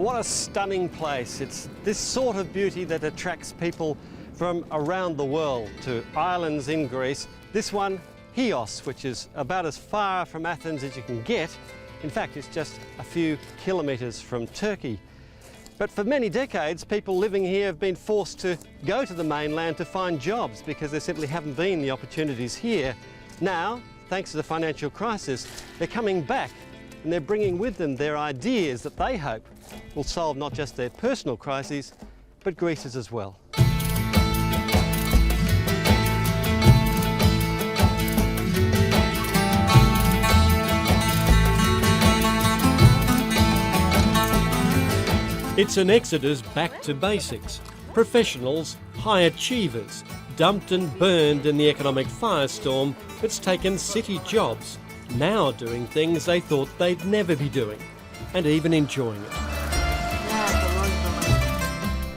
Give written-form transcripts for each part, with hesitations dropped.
what a stunning place. It's this sort of beauty that attracts people from around the world to islands in Greece. This one, Chios, which is about as far from Athens as you can get. In fact, it's just a few kilometres from Turkey. But for many decades, people living here have been forced to go to the mainland to find jobs because there simply haven't been the opportunities here. Now, thanks to the financial crisis, they're coming back and they're bringing with them their ideas that they hope will solve not just their personal crises, but Greece's as well. It's an exodus back to basics. Professionals, high achievers, dumped and burned in the economic firestorm that's taken city jobs, now doing things they thought they'd never be doing, and even enjoying it.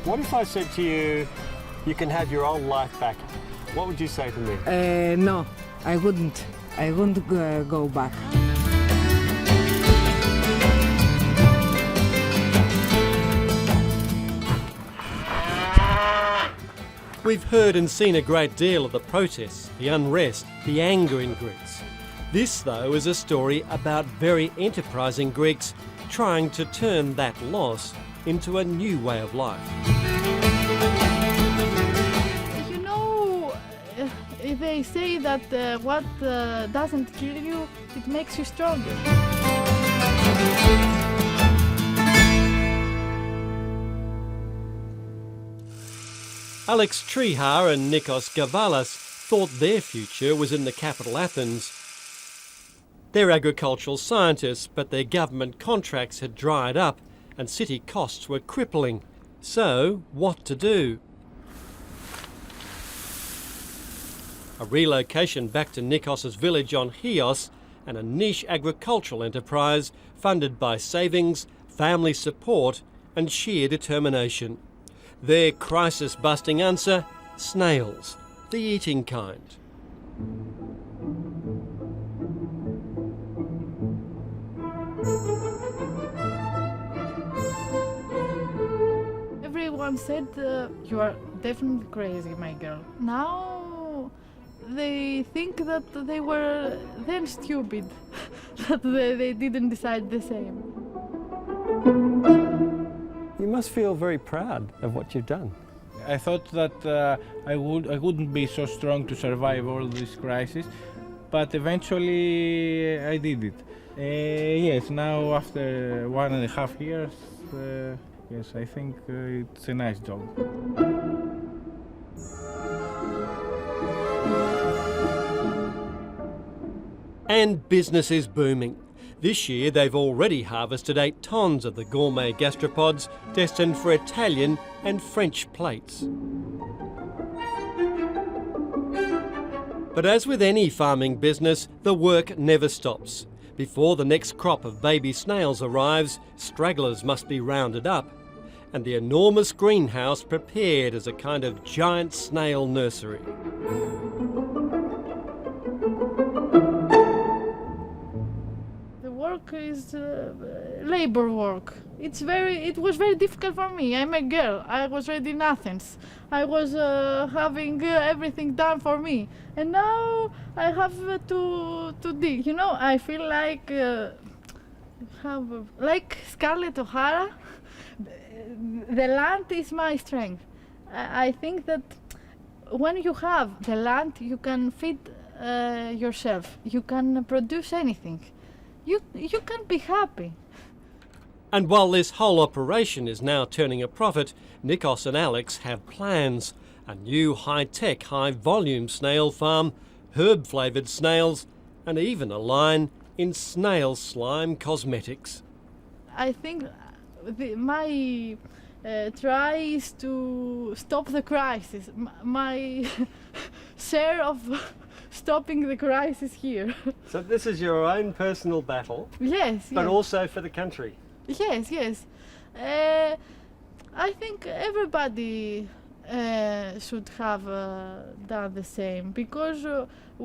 What if I said to you, you can have your old life back? What would you say to me? No, I wouldn't. I wouldn't go back. We've heard and seen a great deal of the protests, the unrest, the anger in Greece. This, though, is a story about very enterprising Greeks trying to turn that loss into a new way of life. You know, they say that what doesn't kill you, it makes you stronger. Alex Trihar and Nikos Gavalas thought their future was in the capital Athens. They're agricultural scientists, but their government contracts had dried up and city costs were crippling. So, what to do? A relocation back to Nikos's village on Chios and a niche agricultural enterprise funded by savings, family support and sheer determination. Their crisis-busting answer, snails, the eating kind. Everyone said, you are definitely crazy, my girl. Now they think that they were then stupid, that they didn't decide the same. You must feel very proud of what you've done. I thought that I wouldn't be so strong to survive all this crisis, but eventually I did it. Yes, now after 1.5 years, yes, I think it's a nice job. And business is booming. This year they've already harvested 8 tonnes of the gourmet gastropods destined for Italian and French plates. But as with any farming business, the work never stops. Before the next crop of baby snails arrives, stragglers must be rounded up, and the enormous greenhouse prepared as a kind of giant snail nursery. Is labor work. It was very difficult for me. I'm a girl. I was already in Athens. I was having everything done for me, and now I have to dig. You know, I feel like like Scarlett O'Hara. The land is my strength. I think that when you have the land, you can feed yourself. You can produce anything. You can be happy. And while this whole operation is now turning a profit, Nikos and Alex have plans. A new high-tech, high-volume snail farm, herb-flavoured snails, and even a line in snail slime cosmetics. I think my try is to stop the crisis. My share of stopping the crisis here. So this is your own personal battle, yes, but yes. also for the country. Yes, yes. I think everybody should have done the same, because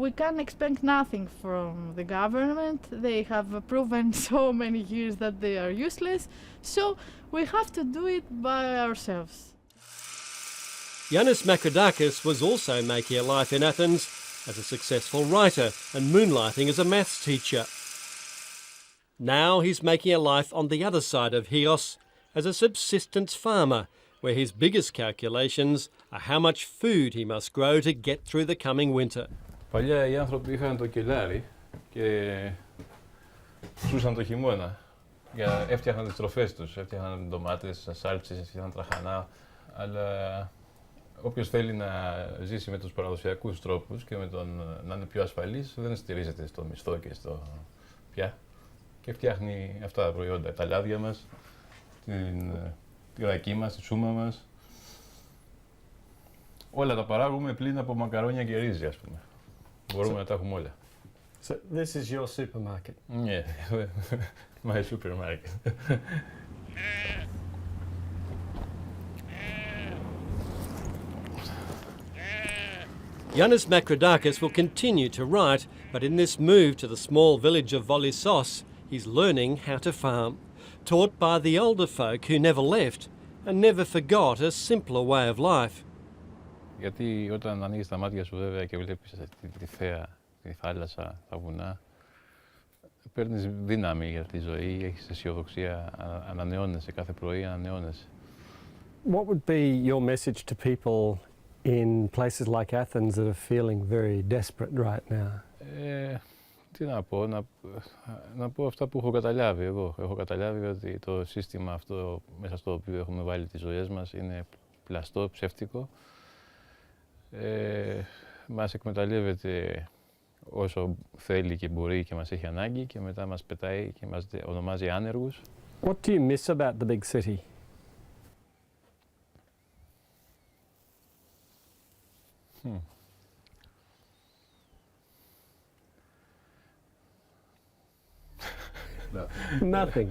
we can expect nothing from the government. They have proven so many years that they are useless, so we have to do it by ourselves. Yannis Makridakis was also making a life in Athens as a successful writer and moonlighting as a maths teacher. Now he's making a life on the other side of Chios as a subsistence farmer, where his biggest calculations are how much food he must grow to get through the coming winter. Παλιά οι άνθρωποι είχαν το κελάρι και ζούσαν το χειμώνα. Έφτιαχναν τις τροφές τους, έφτιαχναν ντομάτες, σάλτσες, έφτιαχναν τραχανά. Αλλά όποιος θέλει να ζήσει με τους παραδοσιακούς τρόπους και με να είναι πιο ασφαλής, δεν στηρίζεται στο μισθό και στο πια. Και φτιάχνει αυτά τα προϊόντα, τα λάδια μας, τη ρακή μας, τη σούμα μας. Όλα τα παράγουμε πλην από μακαρόνια και ρύζι, ας πούμε. Μπορούμε να τα έχουμε όλα. So this is your supermarket? Yeah, my supermarket. Yannis Makridakis will continue to write, but in this move to the small village of Volissos, he's learning how to farm, taught by the older folk who never left and never forgot a simpler way of life. Γιατί όταν ανοίγεις τα μάτια σου βέβαια και βλέπεις τη θέα, τη θάλασσα, τα βουνά, παίρνεις δύναμη για τη ζωή, έχεις αισιοδοξία, ανανεώνεσαι κάθε πρωί, ανανεώνεσαι. What would be your message to people in places like Athens that are feeling very desperate right now? Τι να πω, να πω αυτά που έχω καταλάβει εγώ. Έχω καταλάβει ότι το σύστημα αυτό μέσα στο οποίο έχουμε βάλει τις ζωές μας είναι πλαστό, ψεύτικο. Μας εκμεταλλεύεται όσο θέλει και μπορεί και μας έχει ανάγκη και μετά μας πετάει και μας ονομάζει άνεργους. What do you miss about the big city? Nothing.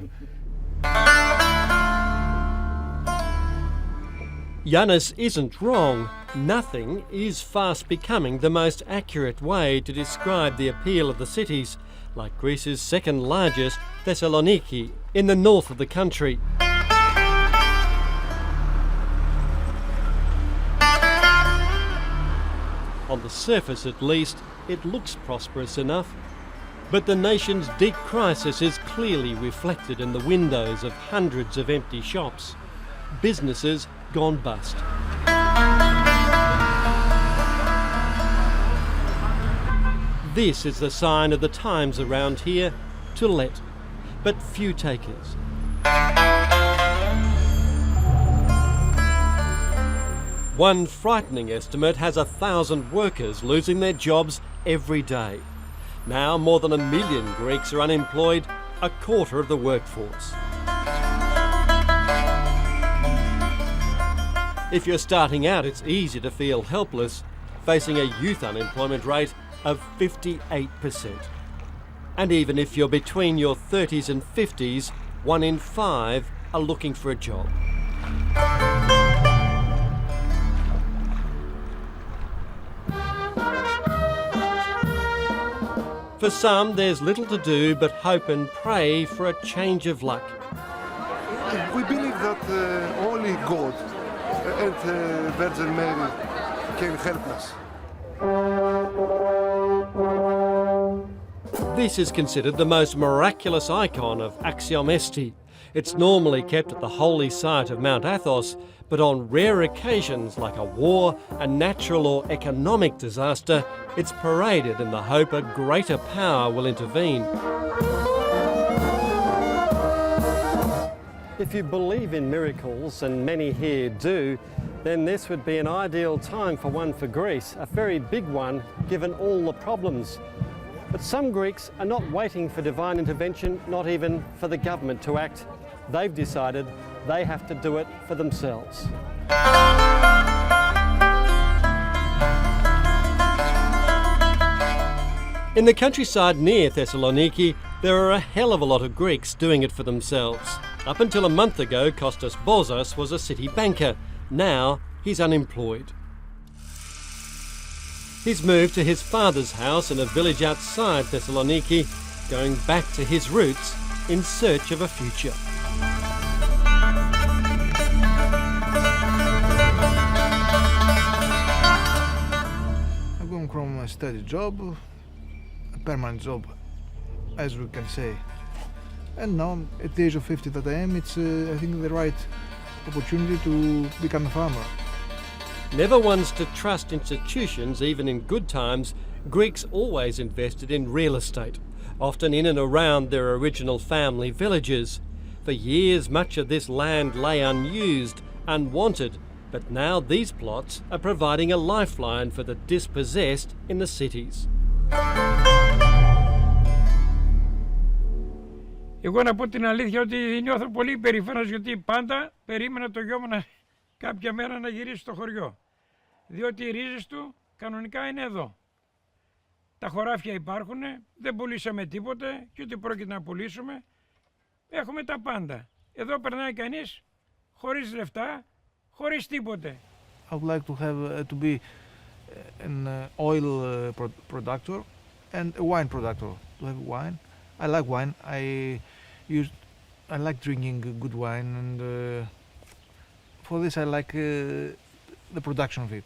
Yannis isn't wrong. Nothing is fast becoming the most accurate way to describe the appeal of the cities, like Greece's second largest, Thessaloniki, in the north of the country. On the surface at least, it looks prosperous enough. But the nation's deep crisis is clearly reflected in the windows of hundreds of empty shops. Businesses gone bust. This is the sign of the times around here, to let, but few takers. One frightening estimate has 1,000 workers losing their jobs every day. Now more than 1 million Greeks are unemployed, a quarter of the workforce. If you're starting out, it's easy to feel helpless, facing a youth unemployment rate of 58%. And even if you're between your 30s and 50s, 1 in 5 are looking for a job. For some, there's little to do but hope and pray for a change of luck. We believe that only God and Virgin Mary can help us. This is considered the most miraculous icon of Axiom Esti. It's normally kept at the holy site of Mount Athos, but on rare occasions like a war, a natural or economic disaster, it's paraded in the hope a greater power will intervene. If you believe in miracles, and many here do, then this would be an ideal time for one for Greece, a very big one given all the problems. But some Greeks are not waiting for divine intervention, not even for the government to act. They've decided they have to do it for themselves. In the countryside near Thessaloniki, there are a hell of a lot of Greeks doing it for themselves. Up until a month ago, Kostas Bozos was a city banker. Now he's unemployed. He's moved to his father's house in a village outside Thessaloniki, going back to his roots in search of a future. I'm going from a steady job, a permanent job, as we can say. And now, at the age of 50 that I am, it's, I think, the right opportunity to become a farmer. Never ones to trust institutions, even in good times, Greeks always invested in real estate, often in and around their original family villages. For years, much of this land lay unused, unwanted, but now these plots are providing a lifeline for the dispossessed in the cities. Εγώ να πω την αλήθεια ότι νιώθω πολύ υπερήφανος γιατί πάντα περίμενα το γιο μου κάποια μέρα να γυρίσει στο χωριό. Διότι οι ρίζες του κανονικά είναι εδώ. Τα χωράφια υπάρχουν, δεν πουλήσαμε τίποτε και ούτε πρόκειται να πουλήσουμε. Έχουμε τα πάντα. Εδώ περνάει κανείς χωρίς λεφτά, χωρίς τίποτε. I would like to have to be an oil producer and a wine producer. To have wine. I like wine. I like drinking good wine, and for this I like the production of it.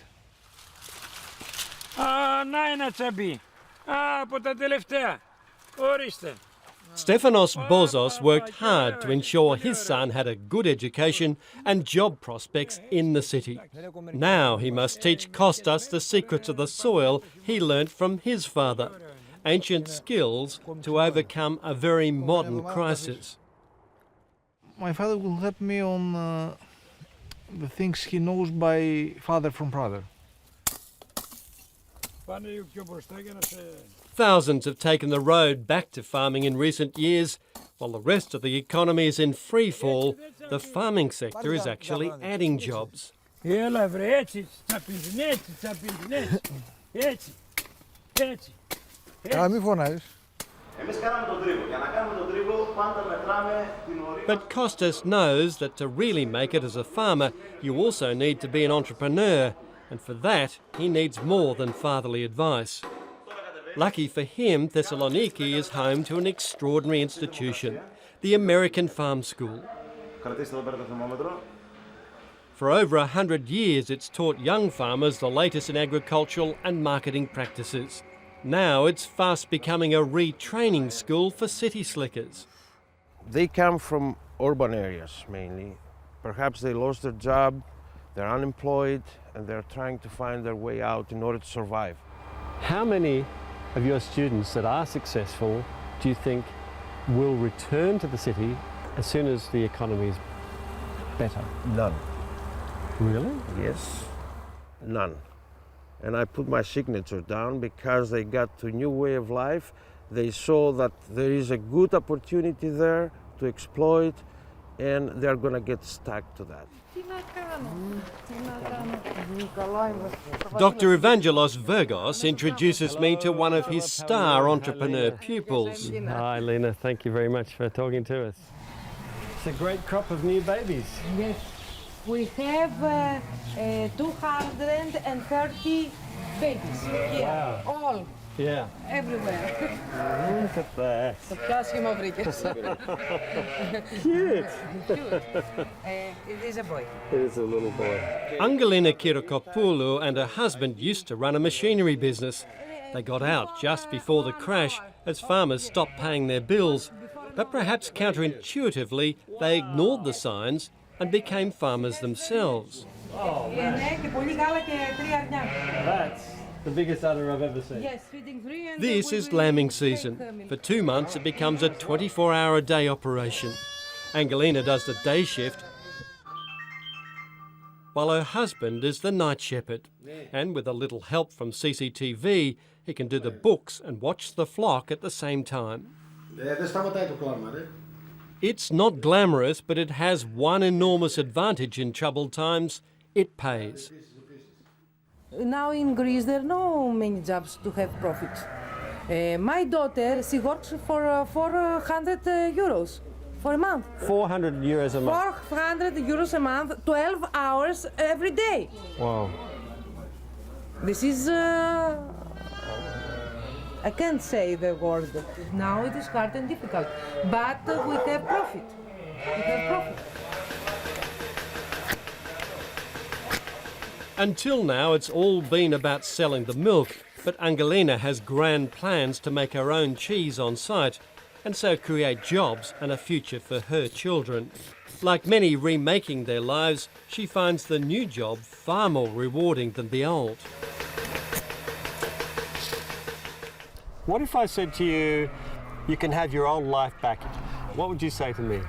Να ένα τσαμπί. Από τα τελευταία. Ορίστε. Stefanos Bozos worked hard to ensure his son had a good education and job prospects in the city. Now he must teach Kostas the secrets of the soil he learnt from his father, ancient skills to overcome a very modern crisis. My father will help me on the things he knows by father from brother. Thousands have taken the road back to farming in recent years. While the rest of the economy is in free fall, the farming sector is actually adding jobs. Έλα βρε, έτσι, τσαπίζουν, έτσι, τσαπίζουν, έτσι, έτσι, έτσι. Μη φωνάζεις. But Kostas knows that to really make it as a farmer, you also need to be an entrepreneur, and for that he needs more than fatherly advice. Lucky for him, Thessaloniki is home to an extraordinary institution, the American Farm School. For over 100 years, it's taught young farmers the latest in agricultural and marketing practices. Now it's fast becoming a retraining school for city slickers. They come from urban areas mainly. Perhaps they lost their job, they're unemployed, and they're trying to find their way out in order to survive. How many of your students that are successful do you think will return to the city as soon as the economy is better? None. Really? Yes, none. And I put my signature down because they got to a new way of life. They saw that there is a good opportunity there to exploit, and they're going to get stuck to that. Dr. Evangelos Vergos introduces me to one of his star entrepreneur pupils. Hi, Lena. Thank you very much for talking to us. It's a great crop of new babies. Yes. We have 230 babies here. Wow. All. Yeah. Everywhere. Look at that. Cute. It is a boy. It is a little boy. Angelina Kirakopoulou and her husband used to run a machinery business. They got out just before the crash as farmers stopped paying their bills. But perhaps counterintuitively, they ignored the signs and became farmers themselves. Oh, that's the biggest udder I've ever seen. Yes, feeding free. And This is lambing season. For 2 months it becomes a 24-hour-a-day operation. Angelina does the day shift, while her husband is the night shepherd. And with a little help from CCTV, he can do the books and watch the flock at the same time. It's not glamorous, but it has one enormous advantage in troubled times. It pays. Now in Greece there are no many jobs to have profit. My daughter, she works for 400 euros For a month. 400 euros a month. 400 euros a month, 12 hours every day. Wow. This is, I can't say the word. Now it is hard and difficult, but we have profit. We have profit. Until now, it's all been about selling the milk, but Angelina has grand plans to make her own cheese on site and so create jobs and a future for her children. Like many remaking their lives, she finds the new job far more rewarding than the old. What if I said to you, you can have your old life back? What would you say to me?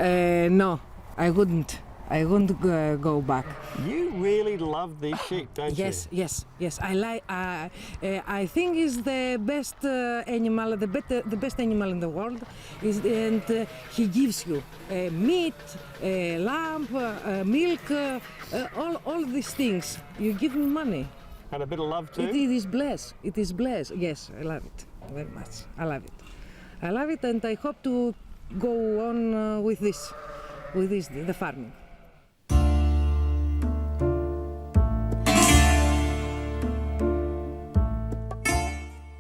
No, I wouldn't. I wouldn't go back. You really love these sheep, don't you? Yes. I like. I think is the best animal, the best animal in the world. And he gives you meat, lamb, milk, all these things. You give me money. And a bit of love too. It is blessed. It is blessed. Yes, I love it very much. I love it. I love it, and I hope to go on with this, the farming.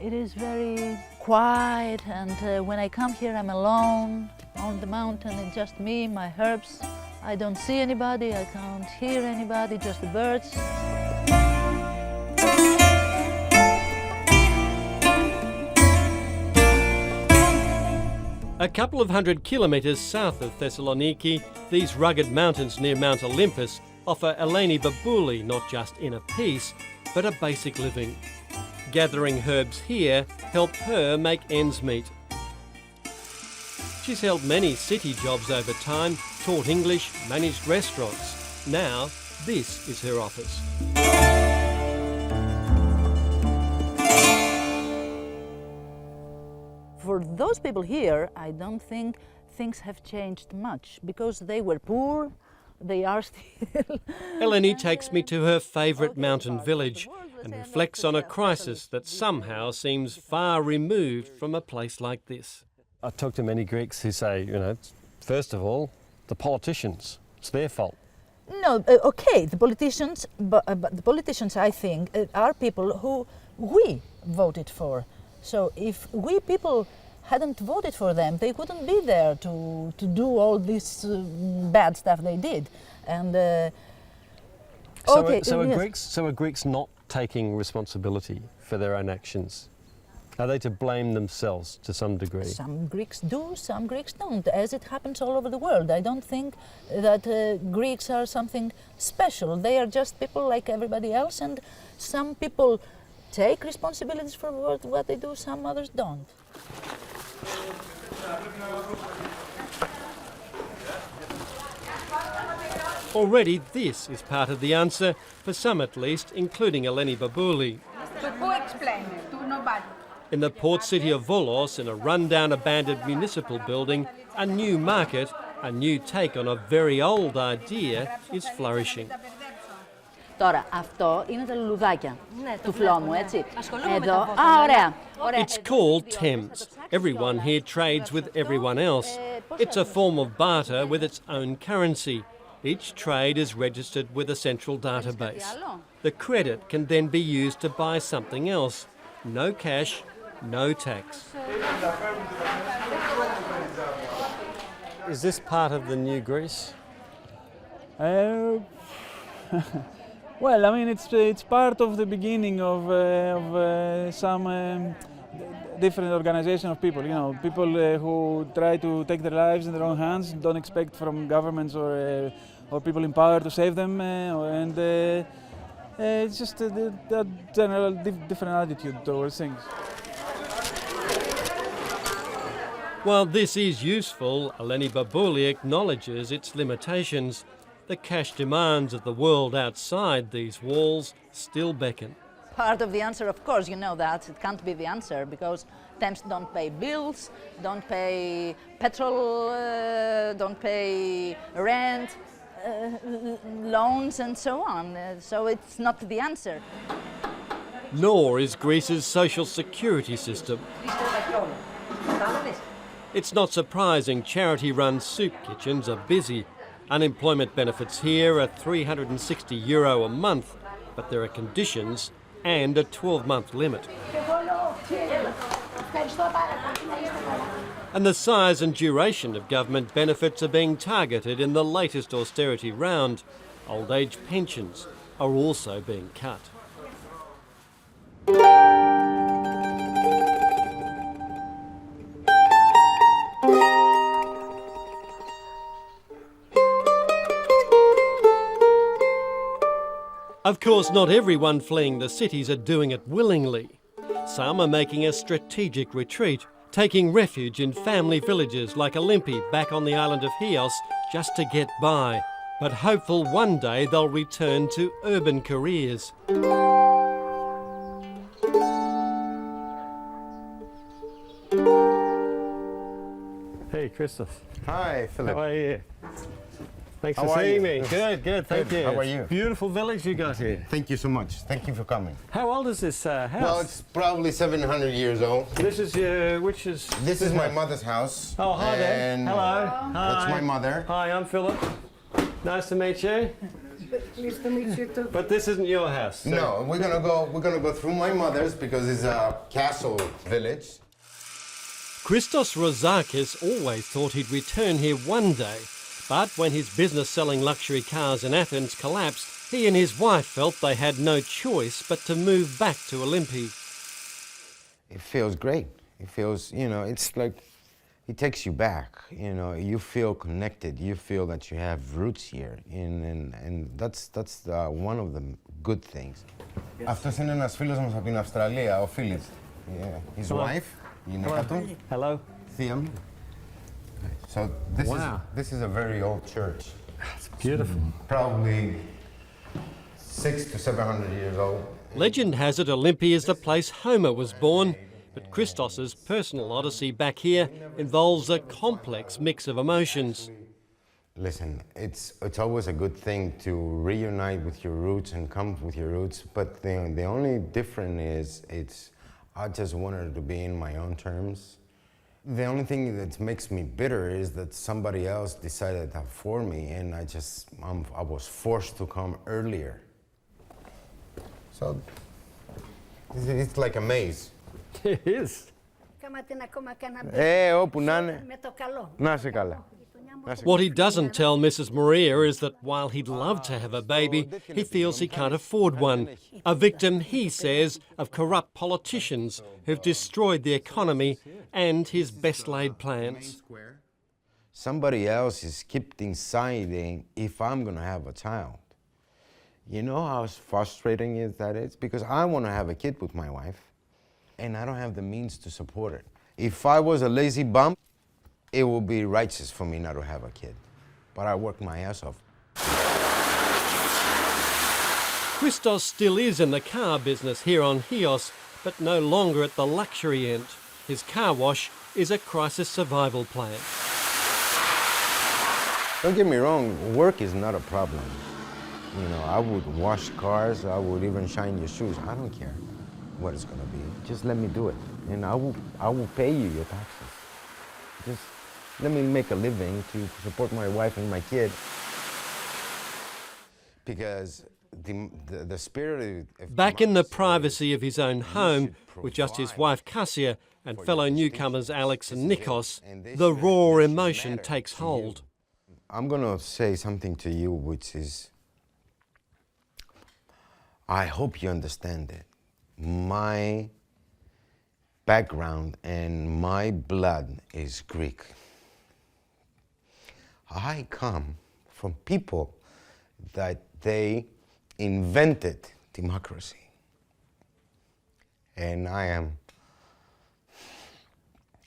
It is very quiet, and when I come here I'm alone on the mountain. It's just me, my herbs. I don't see anybody, I can't hear anybody, just the birds. A couple of 100 kilometres south of Thessaloniki, these rugged mountains near Mount Olympus offer Eleni Babouli not just inner peace, but a basic living. Gathering herbs here help her make ends meet. She's held many city jobs over time, taught English, managed restaurants. Now, this is her office. For those people here, I don't think things have changed much, because they were poor, they are still. Eleni takes me to her favourite mountain village and reflects on a crisis that somehow seems far removed from a place like this. I talk to many Greeks who say, first of all, the politicians, it's their fault. No, okay, the politicians, but the politicians, I think, are people who we voted for. So if we people hadn't voted for them, they wouldn't be there to do all this bad stuff they did. And So are Greeks not taking responsibility for their own actions? Are they to blame themselves to some degree? Some Greeks do, some Greeks don't, as it happens all over the world. I don't think that Greeks are something special. They are just people like everybody else, and some people take responsibilities for what they do, some others don't. Already this is part of the answer, for some at least, including Eleni Babouli. To who explain it? To nobody. In the port city of Volos, in a run-down abandoned municipal building, a new market, a new take on a very old idea, is flourishing. Τώρα, αυτό είναι τα λουλουδάκια του φλόμου, έτσι. Εδώ, ωραία. It's called Thames. Everyone here trades with everyone else. It's a form of barter with its own currency. Each trade is registered with a central database. The credit can then be used to buy something else. No cash, no tax. Is this part of the new Greece? Well, I mean, it's part of the beginning of some different organization of people. People who try to take their lives in their own hands, don't expect from governments or people in power to save them, and it's just a general different attitude towards things. While this is useful, Eleni Babouli acknowledges its limitations. The cash demands of the world outside these walls still beckon. Part of the answer, of course, you know that. It can't be the answer, because Thames don't pay bills, don't pay petrol, don't pay rent, loans and so on. So it's not the answer. Nor is Greece's social security system. It's not surprising charity-run soup kitchens are busy. Unemployment benefits here are €360 a month, but there are conditions and a 12-month limit. And the size and duration of government benefits are being targeted in the latest austerity round. Old age pensions are also being cut. Of course, not everyone fleeing the cities are doing it willingly. Some are making a strategic retreat, taking refuge in family villages like Olympi back on the island of Chios just to get by, but hopeful one day they'll return to urban careers. Hey, Christos. Hi, Philip. How are you? Thanks How for are seeing you? me. Good, thank you. How are you? Beautiful village you got here. Thank you so much. Thank you for coming. How old is this house? Well, it's probably 700 years old. This is your, This is my mother's house. Oh, hi there. and Hello. Hi. That's my mother. Hi, I'm Philip. Nice to meet you. Nice to meet you too. But this isn't your house. So. No, we're gonna go through my mother's because it's a castle village. Christos Rozakis always thought he'd return here one day, but when his business selling luxury cars in Athens collapsed, he and his wife felt they had no choice but to move back to Olympi. It feels great. It feels, it's like it takes you back. You feel connected. You feel that you have roots here, and that's one of the good things. Αυτός είναι ένας φίλος μας από την Αυστραλία, ο Φίλιπ. His wife, η γυναίκα του. Hello. Θεία μου. So this is a very old church. It's beautiful. Probably 600 to 700 years old. Legend has it Olympi is the place Homer was born, but Christos's personal odyssey back here involves a complex mix of emotions. Listen, it's always a good thing to reunite with your roots and come with your roots, but the only difference is I just wanted to be in my own terms. The only thing that makes me bitter is that somebody else decided that for me, and I was forced to come earlier. So it's like a maze. It is. Όπου να είναι. Να είσαι καλά. What he doesn't tell Mrs. Maria is that while he'd love to have a baby, he feels he can't afford one. A victim, he says, of corrupt politicians who've destroyed the economy and his best-laid plans. Somebody else is keep deciding if I'm going to have a child. You know how frustrating that is? Because I want to have a kid with my wife, and I don't have the means to support it. If I was a lazy bum, it would be righteous for me not to have a kid. But I worked my ass off. Christos still is in the car business here on Chios, but no longer at the luxury end. His car wash is a crisis survival plan. Don't get me wrong, work is not a problem. I would wash cars, I would even shine your shoes. I don't care what it's gonna be. Just let me do it, and I will pay you your taxes. Just let me make a living to support my wife and my kid. Because the spirit of Back in the privacy of his own home, with just his wife Kassia and fellow newcomers Alex and Nikos, the raw emotion takes hold. I'm gonna say something to you which is, I hope you understand it. My background and my blood is Greek. I come from people that they invented democracy. And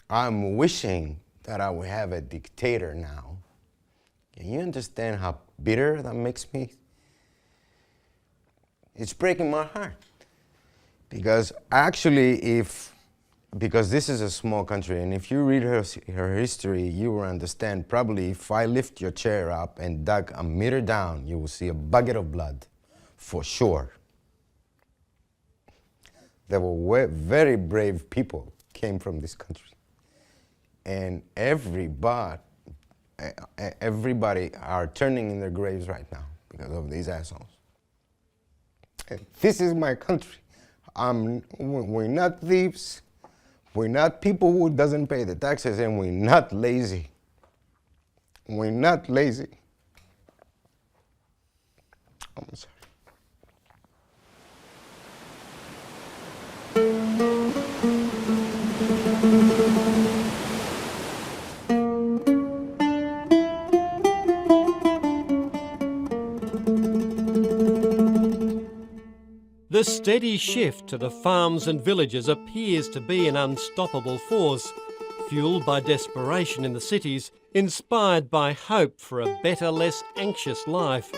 I'm wishing that I would have a dictator now. Can you understand how bitter that makes me? It's breaking my heart. Because actually, because this is a small country, and if you read her history, you will understand probably if I lift your chair up and dug a meter down, you will see a bucket of blood, for sure. There were very brave people came from this country. and everybody are turning in their graves right now because of these assholes. And this is my country. We're not thieves. We're not people who doesn't pay the taxes, and we're not lazy. We're not lazy. I'm sorry. The steady shift to the farms and villages appears to be an unstoppable force, fueled by desperation in the cities, inspired by hope for a better, less anxious life.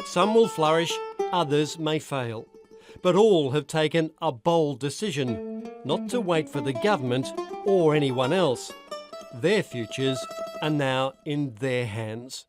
Some will flourish, others may fail, but all have taken a bold decision not to wait for the government or anyone else. Their futures are now in their hands.